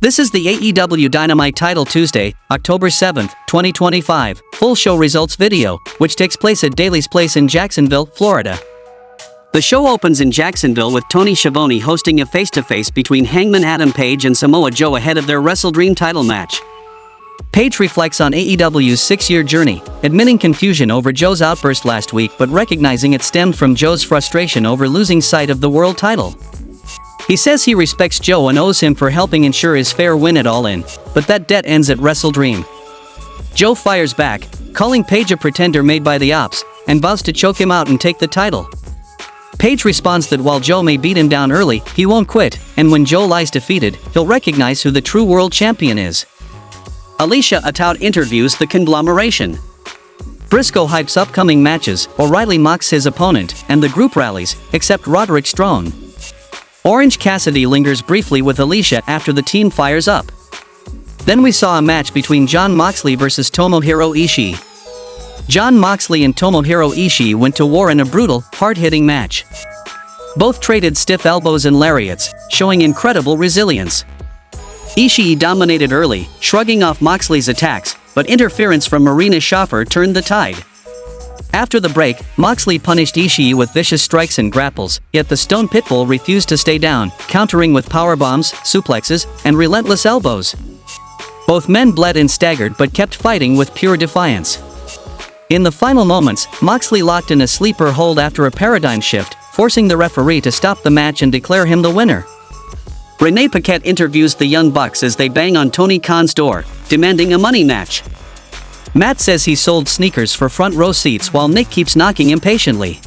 This is the AEW Dynamite Title Tuesday, October 7, 2025, full show results video, which takes place at Daly's Place in Jacksonville, Florida. The show opens in Jacksonville with Tony Schiavone hosting a face-to-face between Hangman Adam Page and Samoa Joe ahead of their WrestleDream title match. Page reflects on AEW's 6-year journey, admitting confusion over Joe's outburst last week but recognizing it stemmed from Joe's frustration over losing sight of the world title. He says he respects Joe and owes him for helping ensure his fair win at All In, but that debt ends at WrestleDream. Joe fires back, calling Page a pretender made by the Ops, and vows to choke him out and take the title. Page responds that while Joe may beat him down early, he won't quit, and when Joe lies defeated, he'll recognize who the true world champion is. Alicia Atout interviews the conglomeration. Briscoe hypes upcoming matches, O'Reilly mocks his opponent, and the group rallies, except Roderick Strong. Orange Cassidy lingers briefly with Alicia after the team fires up. Then we saw a match between Jon Moxley versus Tomohiro Ishii. Jon Moxley and Tomohiro Ishii went to war in a brutal, hard-hitting match. Both traded stiff elbows and lariats, showing incredible resilience. Ishii dominated early, shrugging off Moxley's attacks, but interference from Marina Shafir turned the tide. After the break, Moxley punished Ishii with vicious strikes and grapples, yet the Stone Pitbull refused to stay down, countering with powerbombs, suplexes, and relentless elbows. Both men bled and staggered but kept fighting with pure defiance. In the final moments, Moxley locked in a sleeper hold after a paradigm shift, forcing the referee to stop the match and declare him the winner. Renee Paquette interviews the Young Bucks as they bang on Tony Khan's door, demanding a money match. Matt says he sold sneakers for front row seats while Nick keeps knocking impatiently.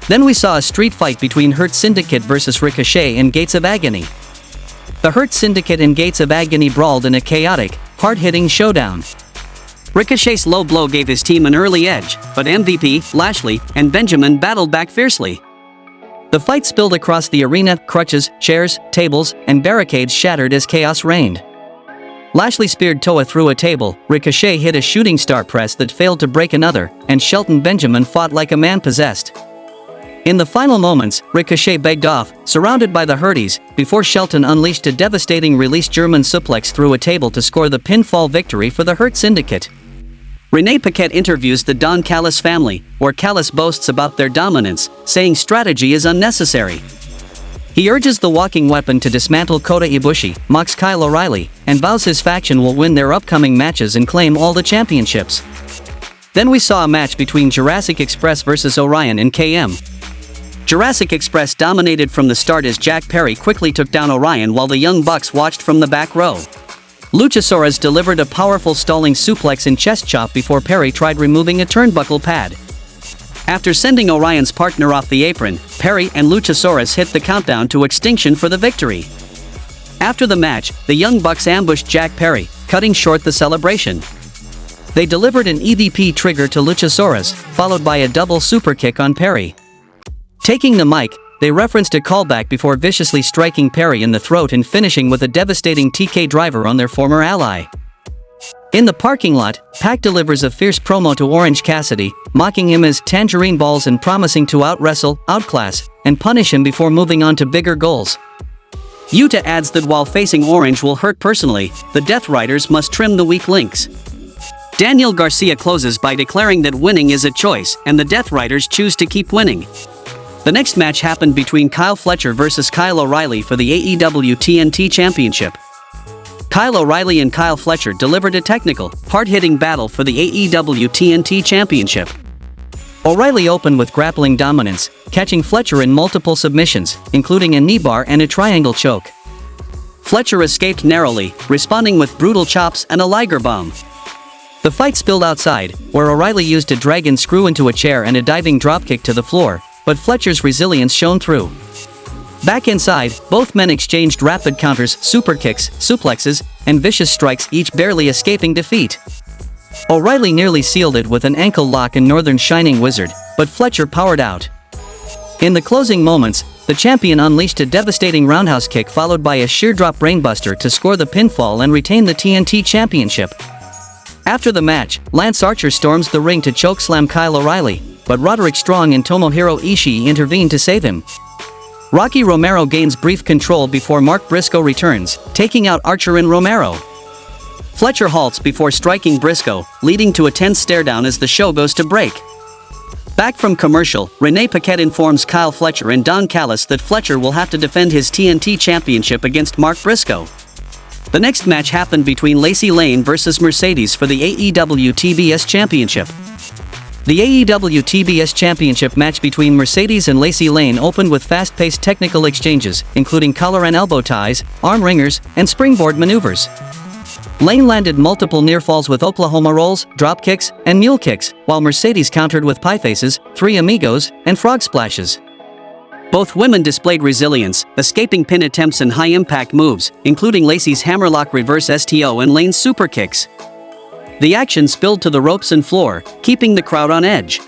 Then we saw a street fight between Hurt Syndicate versus Ricochet and Gates of Agony. The Hurt Syndicate and Gates of Agony brawled in a chaotic, hard-hitting showdown. Ricochet's low blow gave his team an early edge, but MVP, Lashley, and Benjamin battled back fiercely. The fight spilled across the arena, crutches, chairs, tables, and barricades shattered as chaos reigned. Lashley speared Toa through a table, Ricochet hit a shooting star press that failed to break another, and Shelton Benjamin fought like a man possessed. In the final moments, Ricochet begged off, surrounded by the Hurties, before Shelton unleashed a devastating release German suplex through a table to score the pinfall victory for the Hurt Syndicate. Renee Paquette interviews the Don Callis family, where Callis boasts about their dominance, saying strategy is unnecessary. He urges the walking weapon to dismantle Kota Ibushi, mocks Kyle O'Reilly, and vows his faction will win their upcoming matches and claim all the championships. Then we saw a match between Jurassic Express versus Orion and KM. Jurassic Express dominated from the start as Jack Perry quickly took down Orion while the Young Bucks watched from the back row. Luchasaurus delivered a powerful stalling suplex and chest chop before Perry tried removing a turnbuckle pad. After sending Orion's partner off the apron, Perry and Luchasaurus hit the countdown to extinction for the victory. After the match, the Young Bucks ambushed Jack Perry, cutting short the celebration. They delivered an EVP trigger to Luchasaurus, followed by a double superkick on Perry. Taking the mic, they referenced a callback before viciously striking Perry in the throat and finishing with a devastating TK driver on their former ally. In the parking lot, Pac delivers a fierce promo to Orange Cassidy, mocking him as Tangerine Balls and promising to out-wrestle, outclass, and punish him before moving on to bigger goals. Yuta adds that while facing Orange will hurt personally, the Death Riders must trim the weak links. Daniel Garcia closes by declaring that winning is a choice, and the Death Riders choose to keep winning. The next match happened between Kyle Fletcher versus Kyle O'Reilly for the AEW TNT Championship. Kyle O'Reilly and Kyle Fletcher delivered a technical, hard-hitting battle for the AEW TNT Championship. O'Reilly opened with grappling dominance, catching Fletcher in multiple submissions, including a knee bar and a triangle choke. Fletcher escaped narrowly, responding with brutal chops and a Liger bomb. The fight spilled outside, where O'Reilly used a dragon screw into a chair and a diving dropkick to the floor, but Fletcher's resilience shone through. Back inside, both men exchanged rapid counters, super kicks, suplexes, and vicious strikes, each barely escaping defeat. O'Reilly nearly sealed it with an ankle lock and Northern Shining Wizard, but Fletcher powered out. In the closing moments, the champion unleashed a devastating roundhouse kick followed by a sheer drop brainbuster to score the pinfall and retain the TNT Championship. After the match, Lance Archer storms the ring to chokeslam Kyle O'Reilly, but Roderick Strong and Tomohiro Ishii intervened to save him. Rocky Romero gains brief control before Mark Briscoe returns, taking out Archer and Romero. Fletcher halts before striking Briscoe, leading to a tense staredown as the show goes to break. Back from commercial, Renee Paquette informs Kyle Fletcher and Don Callis that Fletcher will have to defend his TNT Championship against Mark Briscoe. The next match happened between Lacey Lane vs Mercedes for the AEW TBS Championship. The AEW TBS Championship match between Mercedes and Lacey Lane opened with fast-paced technical exchanges, including collar and elbow ties, arm wringers, and springboard maneuvers. Lane landed multiple near falls with Oklahoma rolls, drop kicks, and mule kicks, while Mercedes countered with pie faces, three amigos, and frog splashes. Both women displayed resilience, escaping pin attempts and high-impact moves, including Lacey's hammerlock reverse STO and Lane's super kicks. The action spilled to the ropes and floor, keeping the crowd on edge.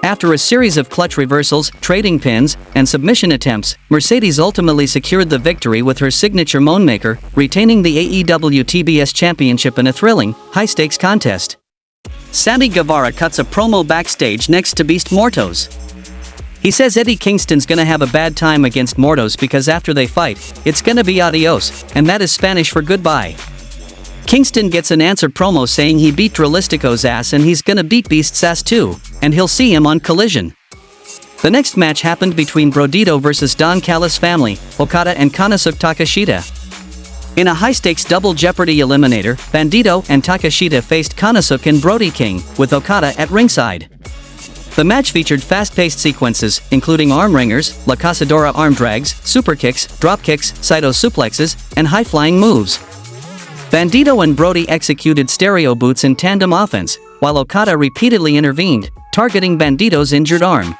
After a series of clutch reversals, trading pins, and submission attempts, Mercedes ultimately secured the victory with her signature Moanmaker, retaining the AEW TBS Championship in a thrilling, high-stakes contest. Sammy Guevara cuts a promo backstage next to Beast Mortos. He says Eddie Kingston's gonna have a bad time against Mortos because after they fight, it's gonna be adios, and that is Spanish for goodbye. Kingston gets an answer promo saying he beat Dralistico's ass and he's gonna beat Beast's ass too, and he'll see him on Collision. The next match happened between Brodito vs Don Callis family, Okada and Konosuke Takeshita. In a high-stakes double jeopardy eliminator, Bandito and Takeshita faced Konosuke and Brody King, with Okada at ringside. The match featured fast-paced sequences, including arm wringers, La Cazadora arm drags, super kicks, drop kicks, Saito suplexes, and high-flying moves. Bandito and Brody executed stereo boots in tandem offense, while Okada repeatedly intervened, targeting Bandito's injured arm.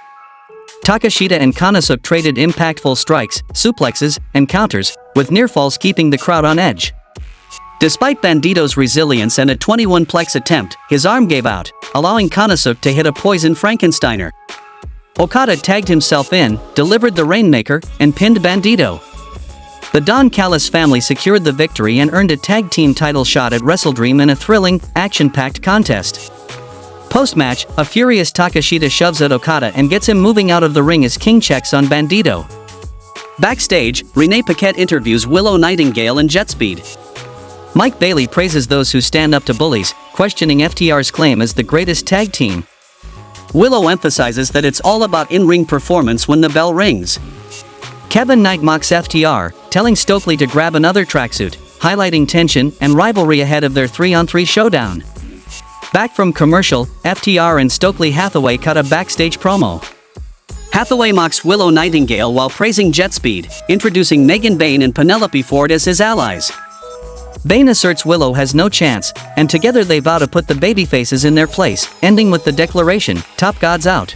Takeshita and Konosuke traded impactful strikes, suplexes, and counters, with near falls keeping the crowd on edge. Despite Bandito's resilience and a 21-plex attempt, his arm gave out, allowing Konosuke to hit a poison Frankensteiner. Okada tagged himself in, delivered the Rainmaker, and pinned Bandito. The Don Callis family secured the victory and earned a tag team title shot at WrestleDream in a thrilling, action-packed contest. Post-match, a furious Takeshita shoves at Okada and gets him moving out of the ring as King checks on Bandito. Backstage, Renee Paquette interviews Willow Nightingale and Jetspeed. Mike Bailey praises those who stand up to bullies, questioning FTR's claim as the greatest tag team. Willow emphasizes that it's all about in-ring performance when the bell rings. Kevin Knight mocks FTR, telling Stokely to grab another tracksuit, highlighting tension and rivalry ahead of their 3-on-3 showdown. Back from commercial, FTR and Stokely Hathaway cut a backstage promo. Hathaway mocks Willow Nightingale while praising Jetspeed, introducing Megan Bayne and Penelope Ford as his allies. Bayne asserts Willow has no chance, and together they vow to put the babyfaces in their place, ending with the declaration, "Top God's out."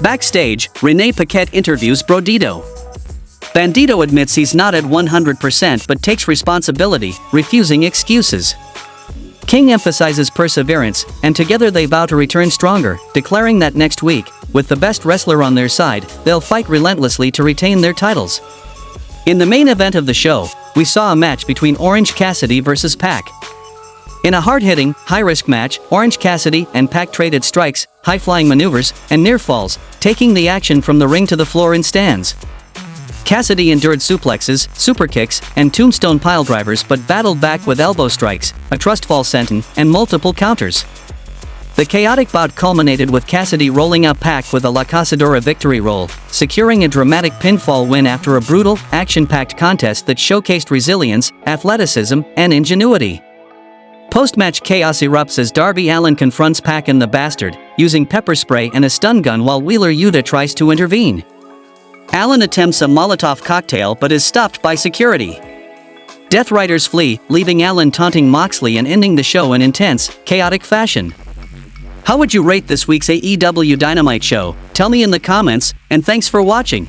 Backstage, Renee Paquette interviews Brodito. Bandito admits he's not at 100% but takes responsibility, refusing excuses. King emphasizes perseverance, and together they vow to return stronger, declaring that next week, with the best wrestler on their side, they'll fight relentlessly to retain their titles. In the main event of the show, we saw a match between Orange Cassidy vs Pac. In a hard-hitting, high-risk match, Orange Cassidy and Pac traded strikes, high-flying maneuvers, and near falls, taking the action from the ring to the floor in stands. Cassidy endured suplexes, super kicks, and tombstone piledrivers but battled back with elbow strikes, a trust fall senton, and multiple counters. The chaotic bout culminated with Cassidy rolling out Pac with a La Cazadora victory roll, securing a dramatic pinfall win after a brutal, action-packed contest that showcased resilience, athleticism, and ingenuity. Post-match chaos erupts as Darby Allin confronts Pac and the Bastard, using pepper spray and a stun gun while Wheeler Yuta tries to intervene. Allin attempts a Molotov cocktail but is stopped by security. Death Riders flee, leaving Allin taunting Moxley and ending the show in intense, chaotic fashion. How would you rate this week's AEW Dynamite show? Tell me in the comments, and thanks for watching.